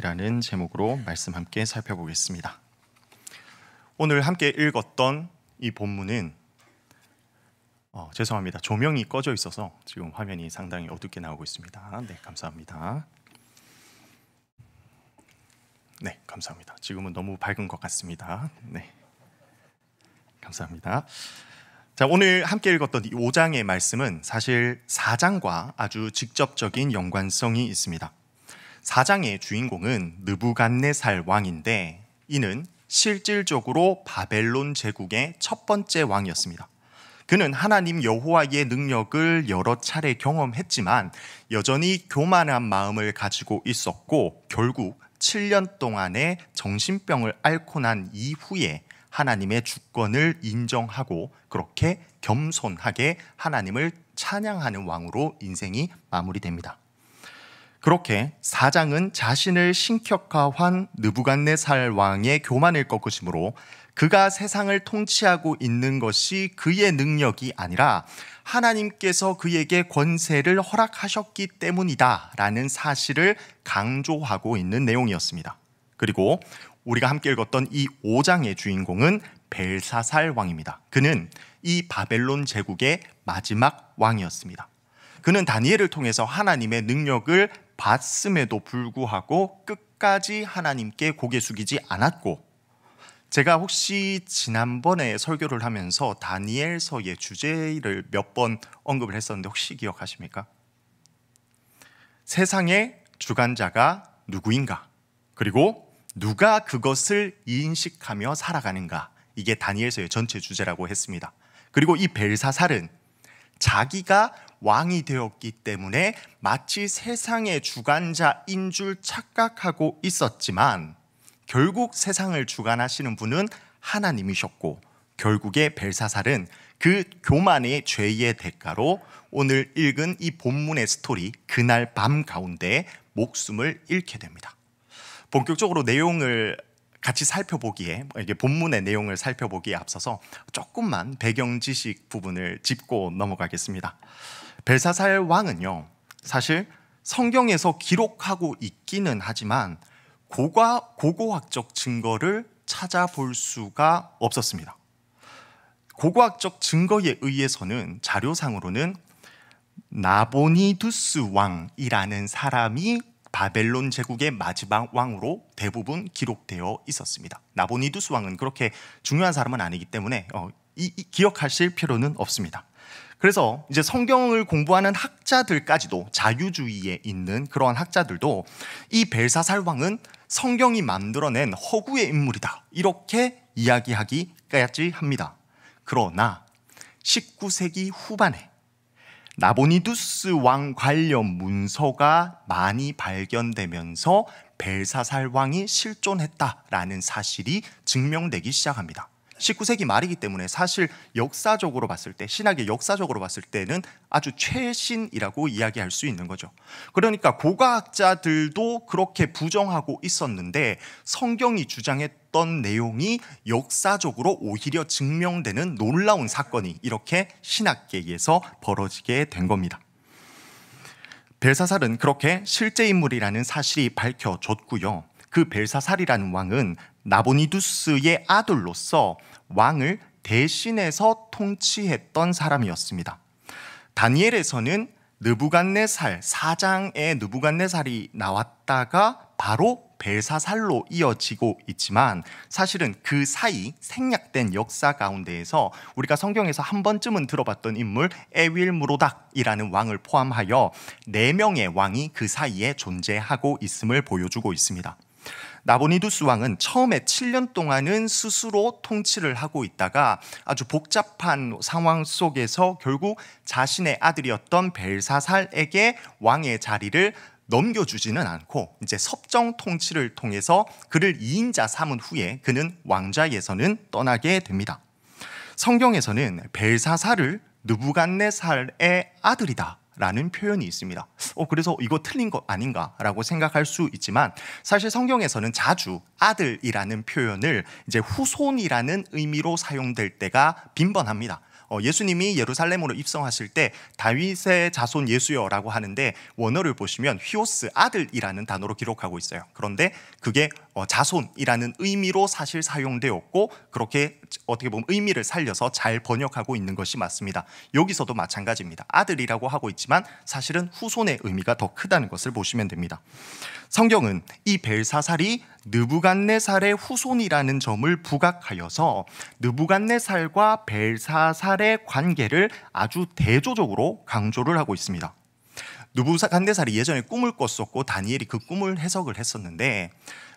이라는 제목으로 말씀 함께 살펴보겠습니다. 오늘 함께 읽었던 이 본문은 죄송합니다. 조명이 꺼져 있어서 지금 화면이 상당히 어둡게 나오고 있습니다. 네, 감사합니다. 네, 감사합니다. 지금은 너무 밝은 것 같습니다. 네, 감사합니다. 자, 오늘 함께 읽었던 이 5장의 말씀은 사실 4장과 아주 직접적인 연관성이 있습니다. 4장의 주인공은 느부갓네살 왕인데 이는 실질적으로 바벨론 제국의 첫 번째 왕이었습니다. 그는 하나님 여호와의 능력을 여러 차례 경험했지만 여전히 교만한 마음을 가지고 있었고 결국 7년 동안의 정신병을 앓고 난 이후에 하나님의 주권을 인정하고 그렇게 겸손하게 하나님을 찬양하는 왕으로 인생이 마무리됩니다. 그렇게 4장은 자신을 신격화한 느부갓네살 왕의 교만을 꺾으심으로 그가 세상을 통치하고 있는 것이 그의 능력이 아니라 하나님께서 그에게 권세를 허락하셨기 때문이다 라는 사실을 강조하고 있는 내용이었습니다. 그리고 우리가 함께 읽었던 이 5장의 주인공은 벨사살 왕입니다. 그는 이 바벨론 제국의 마지막 왕이었습니다. 그는 다니엘을 통해서 하나님의 능력을 봤음에도 불구하고 끝까지 하나님께 고개 숙이지 않았고, 제가 혹시 지난번에 설교를 하면서 다니엘서의 주제를 몇 번 언급을 했었는데 혹시 기억하십니까? 세상의 주관자가 누구인가? 그리고 누가 그것을 인식하며 살아가는가? 이게 다니엘서의 전체 주제라고 했습니다. 그리고 이 벨사살은 자기가 왕이 되었기 때문에 마치 세상의 주관자인 줄 착각하고 있었지만 결국 세상을 주관하시는 분은 하나님이셨고 결국에 벨사살은 그 교만의 죄의 대가로 오늘 읽은 이 본문의 스토리 그날 밤 가운데 목숨을 잃게 됩니다. 본격적으로 내용을 같이 살펴보기에 이게 본문의 내용을 살펴보기에 앞서서 조금만 배경 지식 부분을 짚고 넘어가겠습니다. 벨사살 왕은요, 사실 성경에서 기록하고 있기는 하지만 고고학적 증거를 찾아볼 수가 없었습니다. 고고학적 증거에 의해서는 자료상으로는 나보니두스 왕이라는 사람이 바벨론 제국의 마지막 왕으로 대부분 기록되어 있었습니다. 나보니두스 왕은 그렇게 중요한 사람은 아니기 때문에 기억하실 필요는 없습니다. 그래서 이제 성경을 공부하는 학자들까지도 자유주의에 있는 그러한 학자들도 이 벨사살 왕은 성경이 만들어낸 허구의 인물이다 이렇게 이야기하기까지 합니다. 그러나 19세기 후반에 나보니두스 왕 관련 문서가 많이 발견되면서 벨사살 왕이 실존했다라는 사실이 증명되기 시작합니다. 19세기 말이기 때문에 사실 역사적으로 봤을 때, 신학의 역사적으로 봤을 때는 아주 최신이라고 이야기할 수 있는 거죠. 그러니까 고고학자들도 그렇게 부정하고 있었는데 성경이 주장했던 내용이 역사적으로 오히려 증명되는 놀라운 사건이 이렇게 신학계에서 벌어지게 된 겁니다. 벨사살은 그렇게 실제 인물이라는 사실이 밝혀졌고요. 그 벨사살이라는 왕은 나보니두스의 아들로서 왕을 대신해서 통치했던 사람이었습니다. 다니엘에서는 느부갓네살 4장에 느부갓네살이 나왔다가 바로 벨사살로 이어지고 있지만 사실은 그 사이 생략된 역사 가운데에서 우리가 성경에서 한 번쯤은 들어봤던 인물 에윌무로닥이라는 왕을 포함하여 4명의 왕이 그 사이에 존재하고 있음을 보여주고 있습니다. 나보니두스 왕은 처음에 7년 동안은 스스로 통치를 하고 있다가 아주 복잡한 상황 속에서 결국 자신의 아들이었던 벨사살에게 왕의 자리를 넘겨주지는 않고 이제 섭정 통치를 통해서 그를 2인자 삼은 후에 그는 왕좌에서는 떠나게 됩니다. 성경에서는 벨사살을 느부갓네살의 아들이다 라는 표현이 있습니다. 그래서 이거 틀린 거 아닌가라고 생각할 수 있지만 사실 성경에서는 자주 아들이라는 표현을 이제 후손이라는 의미로 사용될 때가 빈번합니다. 예수님이 예루살렘으로 입성하실 때 다윗의 자손 예수여라고 하는데 원어를 보시면 휘오스 아들이라는 단어로 기록하고 있어요. 그런데 그게 자손이라는 의미로 사실 사용되었고 그렇게 어떻게 보면 의미를 살려서 잘 번역하고 있는 것이 맞습니다. 여기서도 마찬가지입니다. 아들이라고 하고 있지만 사실은 후손의 의미가 더 크다는 것을 보시면 됩니다. 성경은 이 벨사살이 느부갓네살의 후손이라는 점을 부각하여서 느부갓네살과 벨사살의 관계를 아주 대조적으로 강조를 하고 있습니다. 느부갓네살이 예전에 꿈을 꿨었고 다니엘이 그 꿈을 해석을 했었는데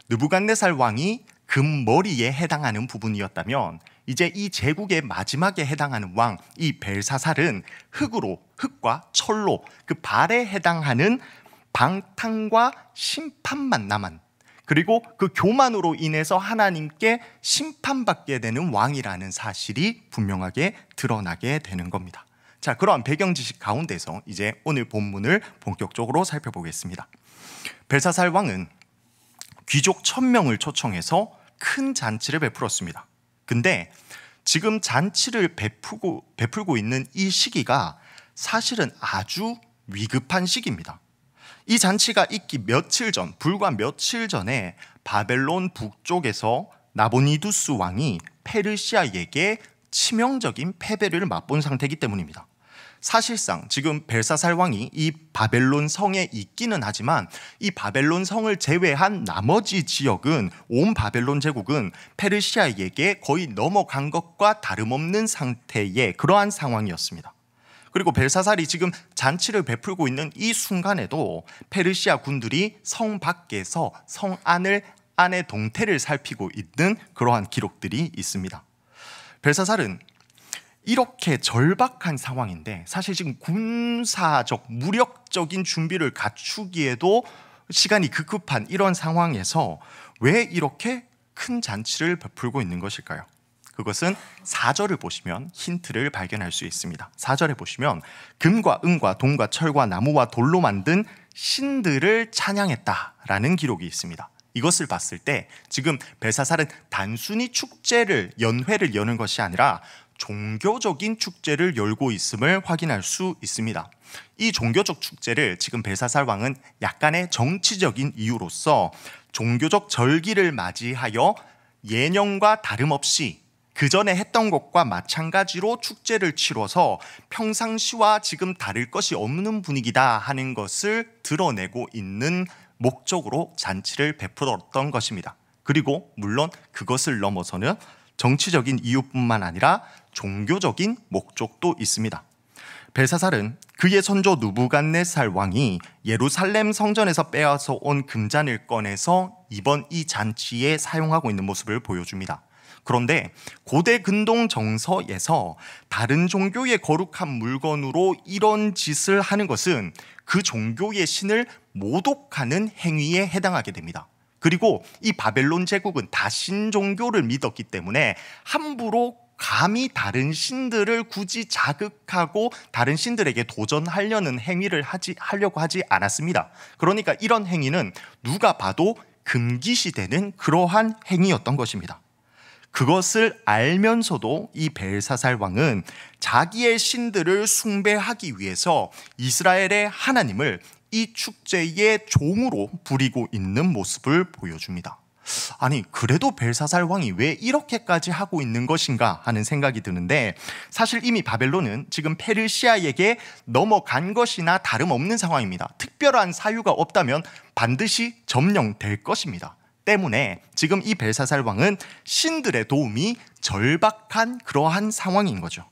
느부갓네살 왕이 금머리에 해당하는 부분이었다면 이제 이 제국의 마지막에 해당하는 왕 이 벨사살은 흙과 철로 그 발에 해당하는 방탕과 심판만 남은 그리고 그 교만으로 인해서 하나님께 심판받게 되는 왕이라는 사실이 분명하게 드러나게 되는 겁니다. 자, 그러한 배경 지식 가운데서 이제 오늘 본문을 본격적으로 살펴보겠습니다. 벨사살 왕은 귀족 1000명을 초청해서 큰 잔치를 베풀었습니다. 근데 지금 잔치를 베풀고 있는 이 시기가 사실은 아주 위급한 시기입니다. 이 잔치가 있기 불과 며칠 전에 바벨론 북쪽에서 나보니두스 왕이 페르시아에게 치명적인 패배를 맛본 상태이기 때문입니다. 사실상 지금 벨사살 왕이 이 바벨론 성에 있기는 하지만 이 바벨론 성을 제외한 나머지 지역은 온 바벨론 제국은 페르시아에게 거의 넘어간 것과 다름없는 상태의 그러한 상황이었습니다. 그리고 벨사살이 지금 잔치를 베풀고 있는 이 순간에도 페르시아 군들이 성 밖에서 성 안의 동태를 살피고 있는 그러한 기록들이 있습니다. 벨사살은 이렇게 절박한 상황인데 사실 지금 군사적, 무력적인 준비를 갖추기에도 시간이 급급한 이런 상황에서 왜 이렇게 큰 잔치를 베풀고 있는 것일까요? 그것은 4절을 보시면 힌트를 발견할 수 있습니다. 4절에 보시면 금과 은과 동과 철과 나무와 돌로 만든 신들을 찬양했다라는 기록이 있습니다. 이것을 봤을 때 지금 벨사살은 단순히 연회를 여는 것이 아니라 종교적인 축제를 열고 있음을 확인할 수 있습니다. 이 종교적 축제를 지금 벨사살 왕은 약간의 정치적인 이유로서 종교적 절기를 맞이하여 예년과 다름없이 그 전에 했던 것과 마찬가지로 축제를 치러서 평상시와 지금 다를 것이 없는 분위기다 하는 것을 드러내고 있는 목적으로 잔치를 베풀었던 것입니다. 그리고 물론 그것을 넘어서는 정치적인 이유뿐만 아니라 종교적인 목적도 있습니다. 벨사살은 그의 선조 느부갓네살 왕이 예루살렘 성전에서 빼앗아 온 금잔을 꺼내서 이번 이 잔치에 사용하고 있는 모습을 보여줍니다. 그런데 고대 근동 정서에서 다른 종교의 거룩한 물건으로 이런 짓을 하는 것은 그 종교의 신을 모독하는 행위에 해당하게 됩니다. 그리고 이 바벨론 제국은 다신 종교를 믿었기 때문에 함부로 감히 다른 신들을 굳이 자극하고 다른 신들에게 도전하려는 행위를 하려고 하지 않았습니다. 그러니까 이런 행위는 누가 봐도 금기시되는 그러한 행위였던 것입니다. 그것을 알면서도 이 벨사살 왕은 자기의 신들을 숭배하기 위해서 이스라엘의 하나님을 이 축제의 종으로 부리고 있는 모습을 보여줍니다. 아니, 그래도 벨사살 왕이 왜 이렇게까지 하고 있는 것인가 하는 생각이 드는데 사실 이미 바벨론은 지금 페르시아에게 넘어간 것이나 다름없는 상황입니다. 특별한 사유가 없다면 반드시 점령될 것입니다. 때문에 지금 이 벨사살 왕은 신들의 도움이 절박한 그러한 상황인 거죠.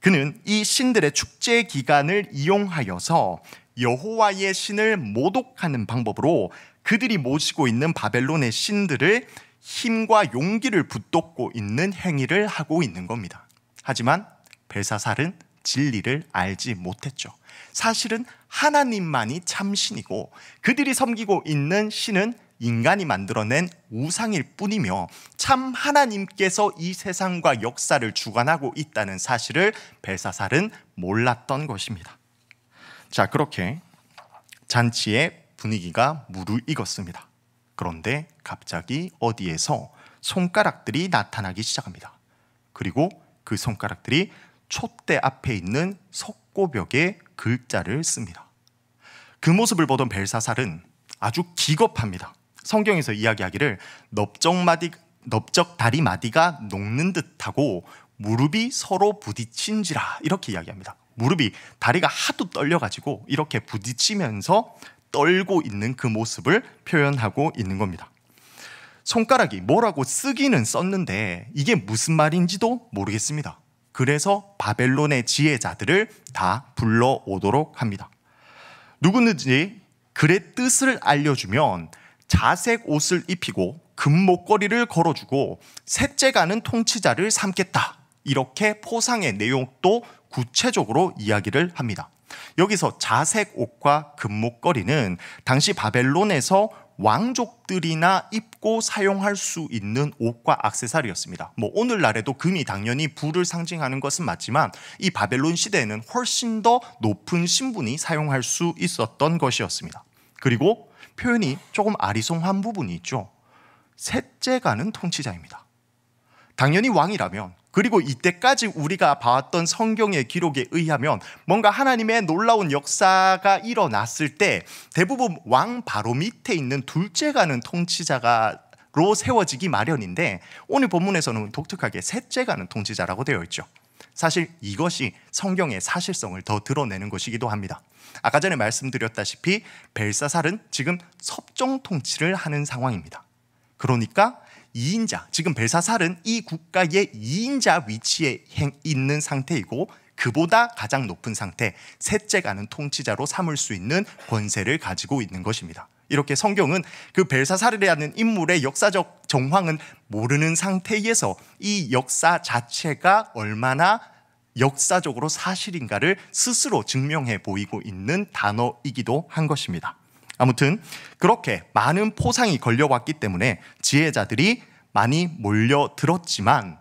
그는 이 신들의 축제 기간을 이용하여서 여호와의 신을 모독하는 방법으로 그들이 모시고 있는 바벨론의 신들을 힘과 용기를 붙돋고 있는 행위를 하고 있는 겁니다. 하지만 벨사살은 진리를 알지 못했죠. 사실은 하나님만이 참신이고 그들이 섬기고 있는 신은 인간이 만들어낸 우상일 뿐이며 참 하나님께서 이 세상과 역사를 주관하고 있다는 사실을 벨사살은 몰랐던 것입니다. 자, 그렇게 잔치의 분위기가 무르익었습니다. 그런데 갑자기 어디에서 손가락들이 나타나기 시작합니다. 그리고 그 손가락들이 촛대 앞에 있는 석고벽에 글자를 씁니다. 그 모습을 보던 벨사살은 아주 기겁합니다. 성경에서 이야기하기를 넓적 다리 마디가 녹는 듯하고 무릎이 서로 부딪힌지라 이렇게 이야기합니다. 무릎이 다리가 하도 떨려가지고 이렇게 부딪히면서 떨고 있는 그 모습을 표현하고 있는 겁니다. 손가락이 뭐라고 쓰기는 썼는데 이게 무슨 말인지도 모르겠습니다. 그래서 바벨론의 지혜자들을 다 불러오도록 합니다. 누구든지 글의 뜻을 알려주면 자색 옷을 입히고 금목걸이를 걸어주고 셋째 가는 통치자를 삼겠다. 이렇게 포상의 내용도 구체적으로 이야기를 합니다. 여기서 자색 옷과 금목걸이는 당시 바벨론에서 왕족들이나 입고 사용할 수 있는 옷과 액세서리였습니다. 오늘날에도 금이 당연히 부를 상징하는 것은 맞지만 이 바벨론 시대에는 훨씬 더 높은 신분이 사용할 수 있었던 것이었습니다. 그리고 표현이 조금 아리송한 부분이 있죠. 셋째 가는 통치자입니다. 당연히 왕이라면, 그리고 이때까지 우리가 봐왔던 성경의 기록에 의하면 뭔가 하나님의 놀라운 역사가 일어났을 때 대부분 왕 바로 밑에 있는 둘째 가는 통치자로 세워지기 마련인데 오늘 본문에서는 독특하게 셋째 가는 통치자라고 되어 있죠. 사실 이것이 성경의 사실성을 더 드러내는 것이기도 합니다. 아까 전에 말씀드렸다시피 벨사살은 지금 섭정 통치를 하는 상황입니다. 그러니까 2인자, 지금 벨사살은 이 국가의 2인자 위치에 있는 상태이고 그보다 가장 높은 상태, 셋째 가는 통치자로 삼을 수 있는 권세를 가지고 있는 것입니다. 이렇게 성경은 그 벨사살이라는 인물의 역사적 정황은 모르는 상태에서 이 역사 자체가 얼마나 역사적으로 사실인가를 스스로 증명해 보이고 있는 단어이기도 한 것입니다. 아무튼 그렇게 많은 포상이 걸려왔기 때문에 지혜자들이 많이 몰려들었지만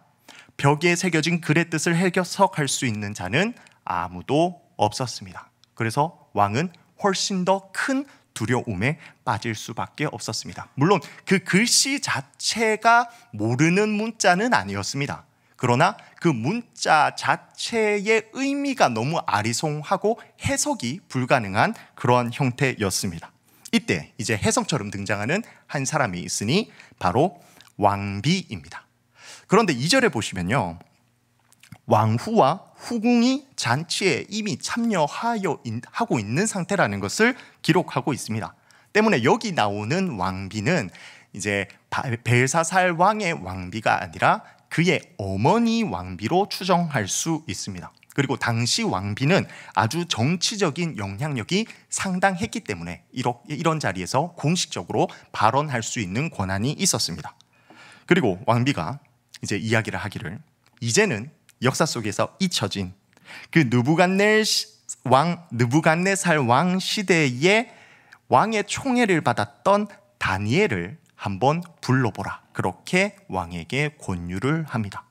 벽에 새겨진 글의 뜻을 해석할 수 있는 자는 아무도 없었습니다. 그래서 왕은 훨씬 더 큰 두려움에 빠질 수밖에 없었습니다. 물론 그 글씨 자체가 모르는 문자는 아니었습니다. 그러나 그 문자 자체의 의미가 너무 아리송하고 해석이 불가능한 그러한 형태였습니다. 이때 이제 해석처럼 등장하는 한 사람이 있으니 바로 왕비입니다. 그런데 2절에 보시면요, 왕후와 후궁이 잔치에 이미 참여하고 있는 상태라는 것을 기록하고 있습니다. 때문에 여기 나오는 왕비는 이제 벨사살 왕의 왕비가 아니라 그의 어머니 왕비로 추정할 수 있습니다. 그리고 당시 왕비는 아주 정치적인 영향력이 상당했기 때문에 이런 자리에서 공식적으로 발언할 수 있는 권한이 있었습니다. 그리고 왕비가 이제 이야기를 하기를, 이제는 역사 속에서 잊혀진 그 느부갓네살 왕 시대의 왕의 총애를 받았던 다니엘을 한번 불러보라. 그렇게 왕에게 권유를 합니다.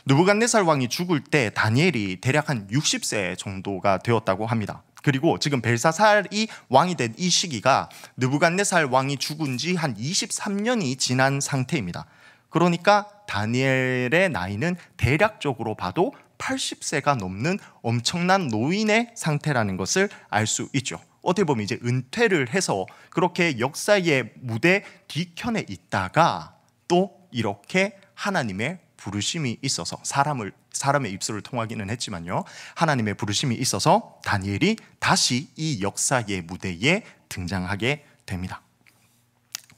느부갓네살 왕이 죽을 때 다니엘이 대략 한 60세 정도가 되었다고 합니다. 그리고 지금 벨사살이 왕이 된 이 시기가 느부갓네살 왕이 죽은 지 한 23년이 지난 상태입니다. 그러니까 다니엘의 나이는 대략적으로 봐도 80세가 넘는 엄청난 노인의 상태라는 것을 알 수 있죠. 어떻게 보면 이제 은퇴를 해서 그렇게 역사의 무대 뒤편에 있다가 또 이렇게 하나님의 부르심이 있어서 사람의 입술을 통하기는 했지만요, 하나님의 부르심이 있어서 다니엘이 다시 이 역사의 무대에 등장하게 됩니다.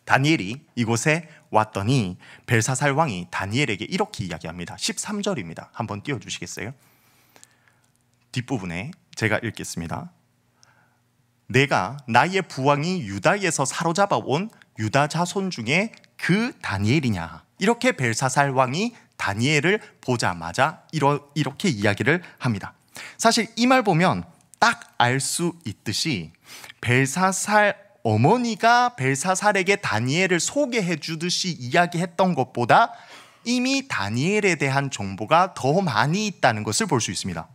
다니엘이 이곳에 왔더니 벨사살 왕이 다니엘에게 이렇게 이야기합니다. 13절입니다. 한번 띄워주시겠어요? 뒷부분에 제가 읽겠습니다. 내가 나의 부왕이 유다에서 사로잡아 온 유다 자손 중에 그 다니엘이냐. 이렇게 벨사살 왕이 다니엘을 보자마자 이렇게 이야기를 합니다. 사실 이 말 보면 딱 알 수 있듯이 벨사살 어머니가 벨사살에게 다니엘을 소개해 주듯이 이야기했던 것보다 이미 다니엘에 대한 정보가 더 많이 있다는 것을 볼 수 있습니다.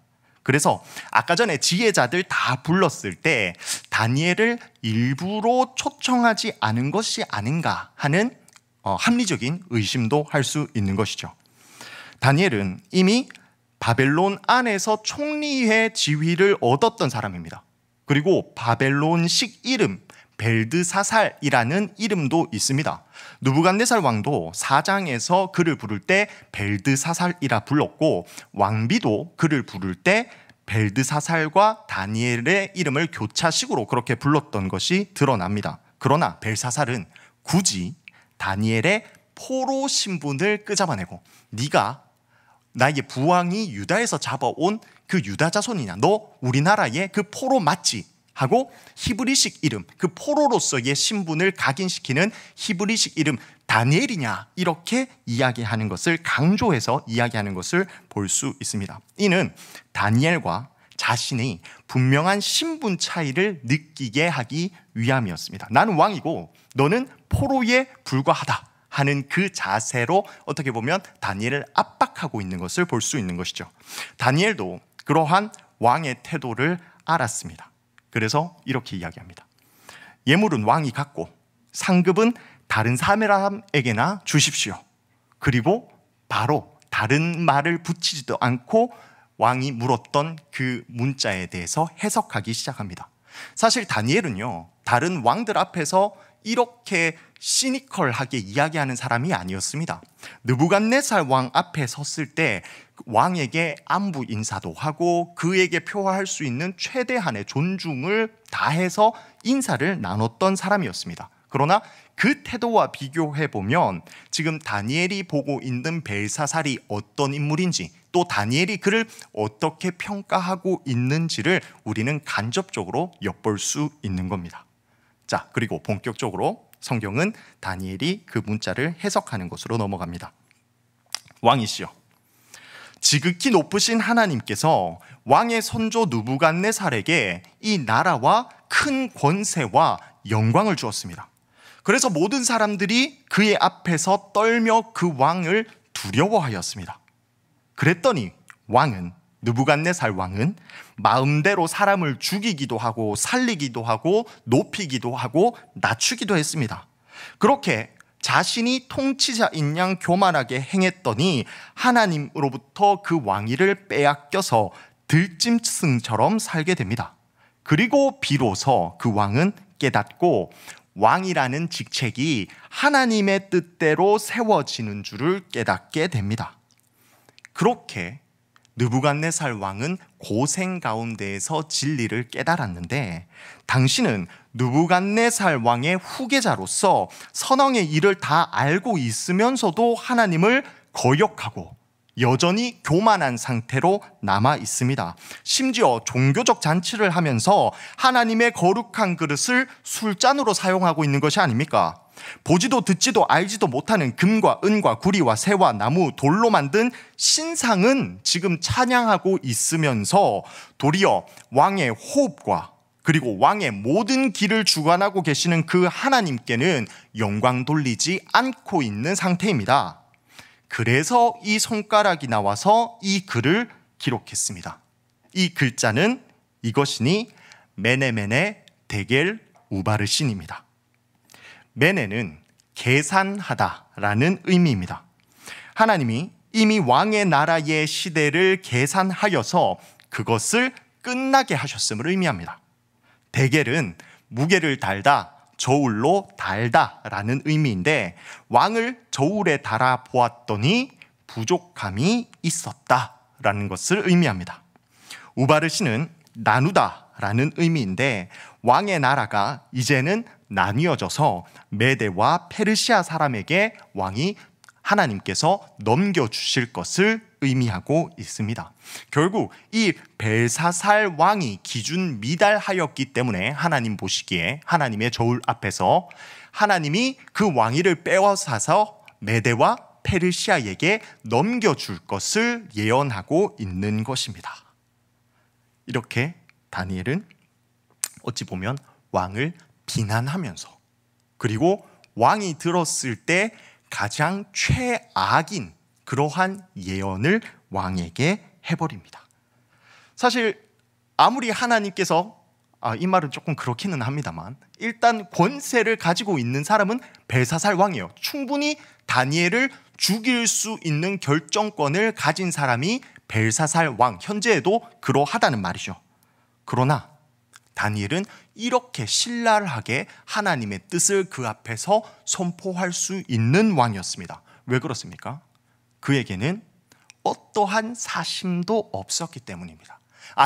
그래서 아까 전에 지혜자들 다 불렀을 때 다니엘을 일부러 초청하지 않은 것이 아닌가 하는 합리적인 의심도 할 수 있는 것이죠. 다니엘은 이미 바벨론 안에서 총리의 지위를 얻었던 사람입니다. 그리고 바벨론식 이름 벨드사살이라는 이름도 있습니다. 느부갓네살 왕도 사장에서 그를 부를 때 벨드사살이라 불렀고, 왕비도 그를 부를 때 벨드사살과 다니엘의 이름을 교차식으로 그렇게 불렀던 것이 드러납니다. 그러나 벨사살은 굳이 다니엘의 포로 신분을 끄잡아내고, 네가 나에게 부왕이 유다에서 잡아온 그 유다 자손이냐, 너 우리나라의 그 포로 맞지? 하고 히브리식 이름, 그 포로로서의 신분을 각인시키는 히브리식 이름 다니엘이냐, 이렇게 이야기하는 것을 강조해서 이야기하는 것을 볼 수 있습니다. 이는 다니엘과 자신의 분명한 신분 차이를 느끼게 하기 위함이었습니다. 나는 왕이고 너는 포로에 불과하다 하는 그 자세로 어떻게 보면 다니엘을 압박하고 있는 것을 볼 수 있는 것이죠. 다니엘도 그러한 왕의 태도를 알았습니다. 그래서 이렇게 이야기합니다. 예물은 왕이 갖고 상급은 다른 사람에게나 주십시오. 그리고 바로 다른 말을 붙이지도 않고 왕이 물었던 그 문자에 대해서 해석하기 시작합니다. 사실 다니엘은요, 다른 왕들 앞에서 이렇게 시니컬하게 이야기하는 사람이 아니었습니다. 느부갓네살 왕 앞에 섰을 때 왕에게 안부 인사도 하고 그에게 표할 수 있는 최대한의 존중을 다해서 인사를 나눴던 사람이었습니다. 그러나 그 태도와 비교해보면 지금 다니엘이 보고 있는 벨사살이 어떤 인물인지, 또 다니엘이 그를 어떻게 평가하고 있는지를 우리는 간접적으로 엿볼 수 있는 겁니다. 자, 그리고 본격적으로 성경은 다니엘이 그 문자를 해석하는 것으로 넘어갑니다. 왕이시여, 지극히 높으신 하나님께서 왕의 선조 느부갓네살에게 이 나라와 큰 권세와 영광을 주었습니다. 그래서 모든 사람들이 그의 앞에서 떨며 그 왕을 두려워하였습니다. 그랬더니 느부갓네살 왕은 마음대로 사람을 죽이기도 하고 살리기도 하고 높이기도 하고 낮추기도 했습니다. 그렇게 자신이 통치자인 양 교만하게 행했더니 하나님으로부터 그 왕위를 빼앗겨서 들짐승처럼 살게 됩니다. 그리고 비로소 그 왕은 깨닫고 왕이라는 직책이 하나님의 뜻대로 세워지는 줄을 깨닫게 됩니다. 그렇게 느부갓네살 왕은 고생 가운데에서 진리를 깨달았는데, 당신은 느부갓네살 왕의 후계자로서 선왕의 일을 다 알고 있으면서도 하나님을 거역하고 여전히 교만한 상태로 남아 있습니다. 심지어 종교적 잔치를 하면서 하나님의 거룩한 그릇을 술잔으로 사용하고 있는 것이 아닙니까? 보지도 듣지도 알지도 못하는 금과 은과 구리와 새와 나무, 돌로 만든 신상은 지금 찬양하고 있으면서 도리어 왕의 호흡과 그리고 왕의 모든 길을 주관하고 계시는 그 하나님께는 영광 돌리지 않고 있는 상태입니다. 그래서 이 손가락이 나와서 이 글을 기록했습니다. 이 글자는 이것이니 메네메네 데겔 우바르신입니다. 메네는 계산하다라는 의미입니다. 하나님이 이미 왕의 나라의 시대를 계산하여서 그것을 끝나게 하셨음을 의미합니다. 데겔은 무게를 달다, 저울로 달다라는 의미인데, 왕을 저울에 달아 보았더니 부족함이 있었다라는 것을 의미합니다. 우바르신은 나누다라는 의미인데, 왕의 나라가 이제는 나뉘어져서 메대와 페르시아 사람에게 왕이 하나님께서 넘겨주실 것을 의미하고 있습니다. 결국 이 벨사살 왕이 기준 미달하였기 때문에 하나님 보시기에 하나님의 저울 앞에서 하나님이 그 왕위를 빼앗아서 메대와 페르시아에게 넘겨줄 것을 예언하고 있는 것입니다. 이렇게 다니엘은 어찌 보면 왕을 비난하면서, 그리고 왕이 들었을 때 가장 최악인 그러한 예언을 왕에게 해버립니다. 사실 아무리 하나님께서 이 말은 조금 그렇기는 합니다만, 일단 권세를 가지고 있는 사람은 벨사살 왕이에요. 충분히 다니엘을 죽일 수 있는 결정권을 가진 사람이 벨사살 왕, 현재에도 그러하다는 말이죠. 그러나 다니엘은 이렇게 신랄하게 하나님의 뜻을 그 앞에서 선포할 수 있는 왕이었습니다. 왜 그렇습니까? 그에게는 어떠한 사심도 없었기 때문입니다.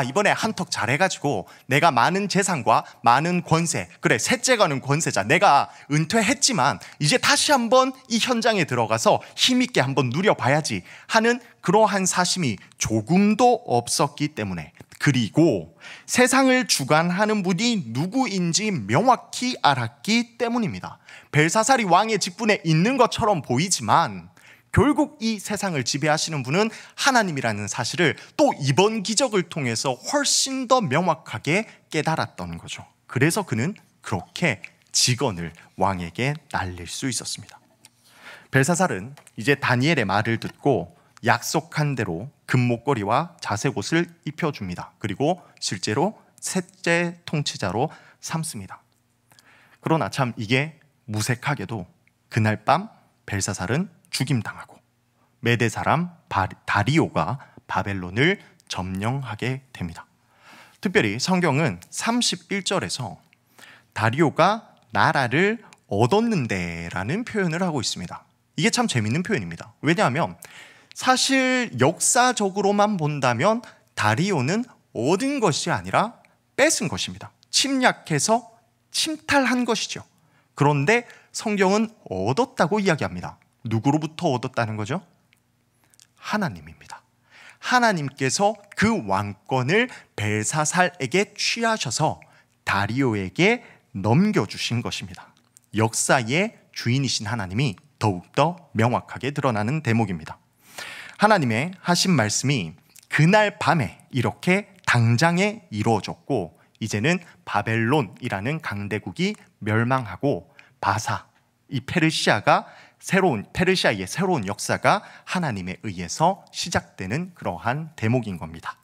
이번에 한턱 잘해가지고 내가 많은 재산과 많은 권세, 그래 셋째 가는 권세자, 내가 은퇴했지만 이제 다시 한번 이 현장에 들어가서 힘있게 한번 누려봐야지 하는 그러한 사심이 조금도 없었기 때문에, 그리고 세상을 주관하는 분이 누구인지 명확히 알았기 때문입니다. 벨사살이 왕의 직분에 있는 것처럼 보이지만 결국 이 세상을 지배하시는 분은 하나님이라는 사실을 또 이번 기적을 통해서 훨씬 더 명확하게 깨달았던 거죠. 그래서 그는 그렇게 직언을 왕에게 날릴 수 있었습니다. 벨사살은 이제 다니엘의 말을 듣고 약속한 대로 금목걸이와 자색옷을 입혀줍니다. 그리고 실제로 셋째 통치자로 삼습니다. 그러나 참 이게 무색하게도 그날 밤 벨사살은 죽임당하고 메대 사람 다리오가 바벨론을 점령하게 됩니다. 특별히 성경은 31절에서 다리오가 나라를 얻었는데 라는 표현을 하고 있습니다. 이게 참 재밌는 표현입니다. 왜냐하면 사실 역사적으로만 본다면 다리오는 얻은 것이 아니라 뺏은 것입니다. 침략해서 침탈한 것이죠. 그런데 성경은 얻었다고 이야기합니다. 누구로부터 얻었다는 거죠? 하나님입니다. 하나님께서 그 왕권을 벨사살에게 취하셔서 다리오에게 넘겨주신 것입니다. 역사의 주인이신 하나님이 더욱더 명확하게 드러나는 대목입니다. 하나님의 하신 말씀이 그날 밤에 이렇게 당장에 이루어졌고, 이제는 바벨론이라는 강대국이 멸망하고 바사, 이 페르시아의 새로운 역사가 하나님에 의해서 시작되는 그러한 대목인 겁니다.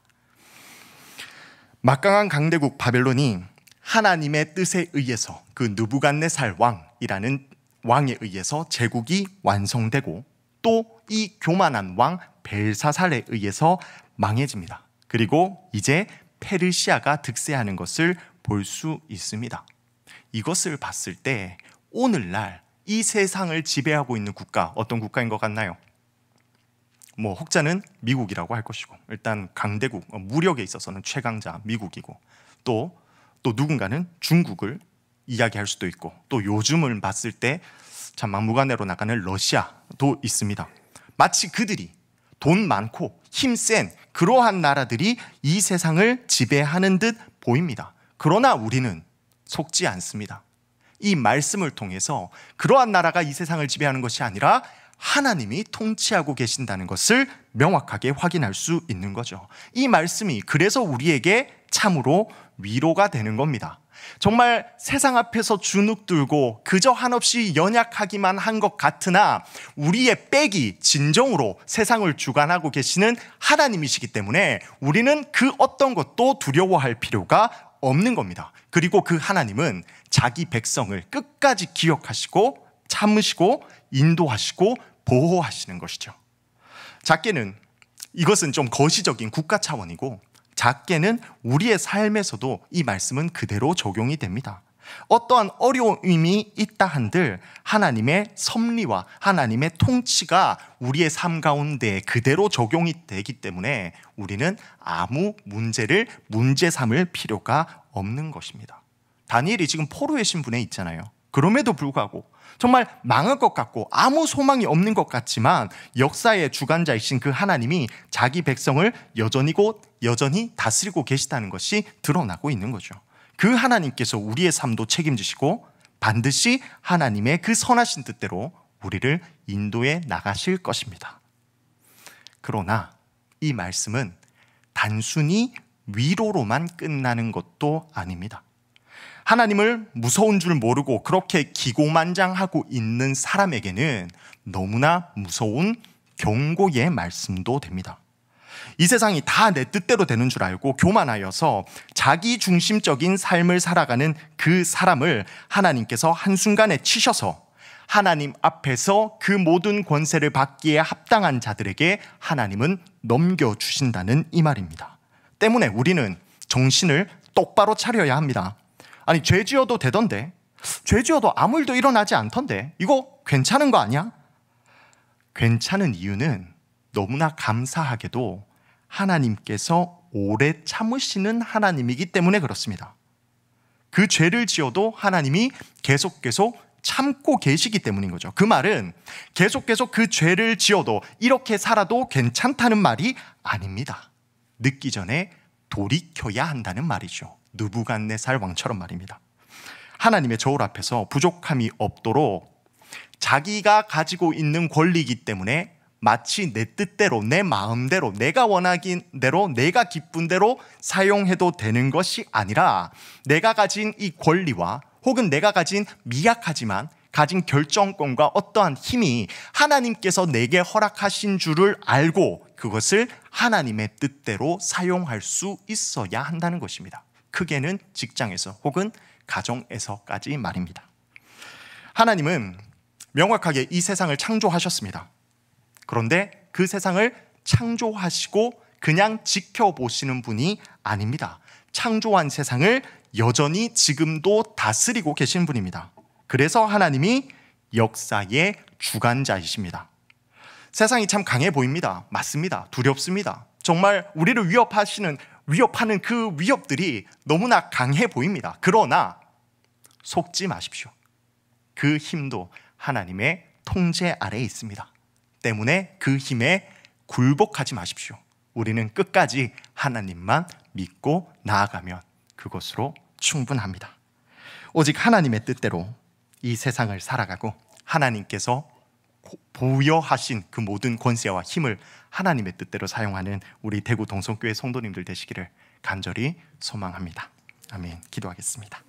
막강한 강대국 바벨론이 하나님의 뜻에 의해서 그 느부갓네살 왕이라는 왕에 의해서 제국이 완성되고, 또 이 교만한 왕 벨사살에 의해서 망해집니다. 그리고 이제 페르시아가 득세하는 것을 볼 수 있습니다. 이것을 봤을 때 오늘날 이 세상을 지배하고 있는 국가, 어떤 국가인 것 같나요? 혹자는 미국이라고 할 것이고, 일단 강대국, 무력에 있어서는 최강자 미국이고, 또 누군가는 중국을 이야기할 수도 있고, 또 요즘을 봤을 때 참 막무가내로 나가는 러시아도 있습니다. 마치 그들이 돈 많고 힘센 그러한 나라들이 이 세상을 지배하는 듯 보입니다. 그러나 우리는 속지 않습니다. 이 말씀을 통해서 그러한 나라가 이 세상을 지배하는 것이 아니라 하나님이 통치하고 계신다는 것을 명확하게 확인할 수 있는 거죠. 이 말씀이 그래서 우리에게 참으로 위로가 되는 겁니다. 정말 세상 앞에서 주눅들고 그저 한없이 연약하기만 한 것 같으나 우리의 백이 진정으로 세상을 주관하고 계시는 하나님이시기 때문에 우리는 그 어떤 것도 두려워할 필요가 없는 겁니다. 그리고 그 하나님은 자기 백성을 끝까지 기억하시고 참으시고 인도하시고 보호하시는 것이죠. 작게는 이것은 좀 거시적인 국가 차원이고, 작게는 우리의 삶에서도 이 말씀은 그대로 적용이 됩니다. 어떠한 어려움이 있다 한들 하나님의 섭리와 하나님의 통치가 우리의 삶 가운데 그대로 적용이 되기 때문에 우리는 아무 문제를 문제 삼을 필요가 없는 것입니다. 다니엘이 지금 포로의 신분에 있잖아요. 그럼에도 불구하고 정말 망할 것 같고 아무 소망이 없는 것 같지만 역사의 주관자이신 그 하나님이 자기 백성을 여전히 다스리고 계시다는 것이 드러나고 있는 거죠. 그 하나님께서 우리의 삶도 책임지시고 반드시 하나님의 그 선하신 뜻대로 우리를 인도해 나가실 것입니다. 그러나 이 말씀은 단순히 위로로만 끝나는 것도 아닙니다. 하나님을 무서운 줄 모르고 그렇게 기고만장하고 있는 사람에게는 너무나 무서운 경고의 말씀도 됩니다. 이 세상이 다 내 뜻대로 되는 줄 알고 교만하여서 자기 중심적인 삶을 살아가는 그 사람을 하나님께서 한순간에 치셔서 하나님 앞에서 그 모든 권세를 받기에 합당한 자들에게 하나님은 넘겨주신다는 이 말입니다. 때문에 우리는 정신을 똑바로 차려야 합니다. 아니, 죄 지어도 되던데, 죄 지어도 아무 일도 일어나지 않던데, 이거 괜찮은 거 아니야? 괜찮은 이유는 너무나 감사하게도 하나님께서 오래 참으시는 하나님이기 때문에 그렇습니다. 그 죄를 지어도 하나님이 계속 참고 계시기 때문인 거죠. 그 말은 계속 그 죄를 지어도 이렇게 살아도 괜찮다는 말이 아닙니다. 늦기 전에 돌이켜야 한다는 말이죠. 느부갓네살 왕처럼 말입니다. 하나님의 저울 앞에서 부족함이 없도록 자기가 가지고 있는 권리이기 때문에 마치 내 뜻대로, 내 마음대로, 내가 원하긴 대로, 내가 기쁜 대로 사용해도 되는 것이 아니라 내가 가진 이 권리와 혹은 내가 가진 미약하지만 가진 결정권과 어떠한 힘이 하나님께서 내게 허락하신 줄을 알고 그것을 하나님의 뜻대로 사용할 수 있어야 한다는 것입니다. 크게는 직장에서 혹은 가정에서까지 말입니다. 하나님은 명확하게 이 세상을 창조하셨습니다. 그런데 그 세상을 창조하시고 그냥 지켜보시는 분이 아닙니다. 창조한 세상을 여전히 지금도 다스리고 계신 분입니다. 그래서 하나님이 역사의 주관자이십니다. 세상이 참 강해 보입니다. 맞습니다. 두렵습니다. 정말 우리를 위협하는 그 위협들이 너무나 강해 보입니다. 그러나 속지 마십시오. 그 힘도 하나님의 통제 아래에 있습니다. 때문에 그 힘에 굴복하지 마십시오. 우리는 끝까지 하나님만 믿고 나아가면 그것으로 충분합니다. 오직 하나님의 뜻대로 이 세상을 살아가고 하나님께서 부여하신 그 모든 권세와 힘을 하나님의 뜻대로 사용하는 우리 대구 동성교회 성도님들 되시기를 간절히 소망합니다. 아멘. 기도하겠습니다.